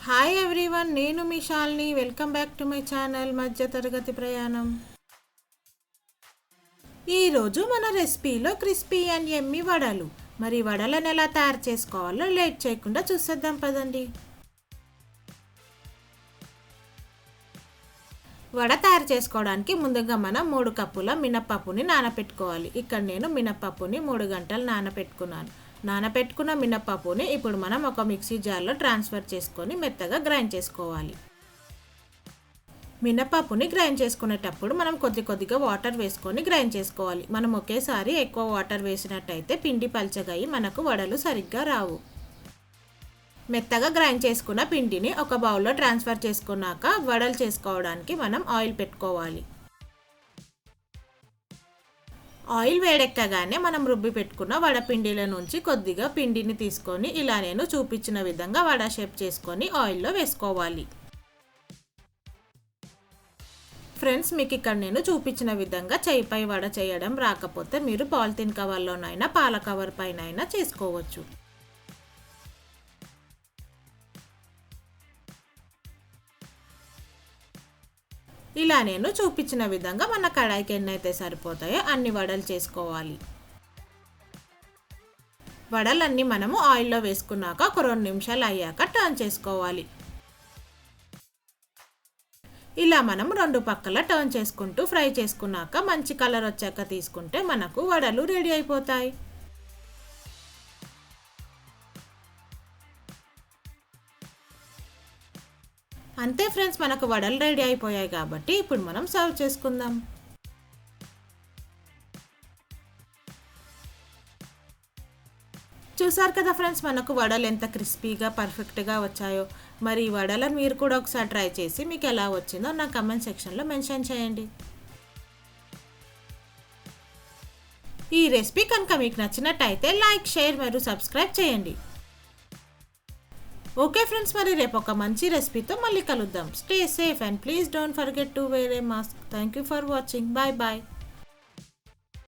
Hi everyone, నేను మీ Shalini. Welcome back to my channel మధ్యతరగతి ప్రయాణం. ఈరోజు మన రెసిపీలో క్రిస్పీ అండ్ ఎమ్మీ వడలు. మరి వడలను ఎలా తయారు చేసుకోవాలో లేట్ చేయకుండా చూసేద్దాం పదండి. వడ తయారు చేసుకోవడానికి ముందుగా మనం 3 కప్పుల మినప్పప్పుని నానపెట్టుకోవాలి. ఇక్కడ నేను మినప్పప్పుని 3 గంటలు నానపెట్టుకున్నాను. నానపెట్టుకున్న మినప్పప్పుని ఇప్పుడు మనం ఒక మిక్సీ జార్లో ట్రాన్స్ఫర్ చేసుకొని మెత్తగా గ్రైండ్ చేసుకోవాలి. మినప్పప్పుని గ్రైండ్ చేసుకునేటప్పుడు మనం కొద్దిగా వాటర్ వేసుకొని గ్రైండ్ చేసుకోవాలి. మనం ఒకేసారి ఎక్కువ వాటర్ వేసినట్టయితే పిండి పల్చగాయి మనకు వడలు సరిగ్గా రావు. మెత్తగా గ్రైండ్ చేసుకున్న పిండిని ఒక బౌల్లో ట్రాన్స్ఫర్ చేసుకున్నాక వడలు చేసుకోవడానికి మనం ఆయిల్ పెట్టుకోవాలి. ఆయిల్ వేడెక్కగానే మనం రుబ్బి పెట్టుకున్న వడపిండిల నుంచి కొద్దిగా పిండిని తీసుకొని ఇలా నేను చూపించిన విధంగా వడ షేప్ చేసుకొని ఆయిల్లో వేసుకోవాలి. ఫ్రెండ్స్, మీకు ఇక్కడ నేను చూపించిన విధంగా చేయిపై వడ చేయడం రాకపోతే మీరు పాలిథిన్ కవర్లోనైనా పాల కవర్ పైన అయినా చేసుకోవచ్చు. ఇలా నేను చూపించిన విధంగా మన కడాయికి ఎన్నైతే సరిపోతాయో అన్ని వడలు చేసుకోవాలి. వడలన్నీ మనము ఆయిల్లో వేసుకున్నాక ఒక 2 నిమిషాలు అయ్యాక టర్న్ చేసుకోవాలి. ఇలా మనం 2 పక్కల టర్న్ చేసుకుంటూ ఫ్రై చేసుకున్నాక మంచి కలర్ వచ్చాక తీసుకుంటే మనకు వడలు రెడీ అయిపోతాయి. అంతే ఫ్రెండ్స్, మనకు వడలు రెడీ అయిపోయాయి కాబట్టి ఇప్పుడు మనం సర్వ్ చేసుకుందాం. చూసారు కదా ఫ్రెండ్స్, మనకు వడలు ఎంత క్రిస్పీగా పర్ఫెక్ట్గా వచ్చాయో. మరి ఈ వడలను మీరు కూడా ఒకసారి ట్రై చేసి మీకు ఎలా వచ్చిందో నా కమెంట్ సెక్షన్లో మెన్షన్ చేయండి. ఈ రెసిపీ కనుక మీకు నచ్చినట్టయితే లైక్, షేర్ మరియు సబ్స్క్రైబ్ చేయండి. ఓకే ఫ్రెండ్స్, మరి రేపు ఒక మంచి రెసిపీతో మళ్ళీ కలుద్దాం. Stay safe and please don't forget to wear a mask. Thank you for watching. Bye bye.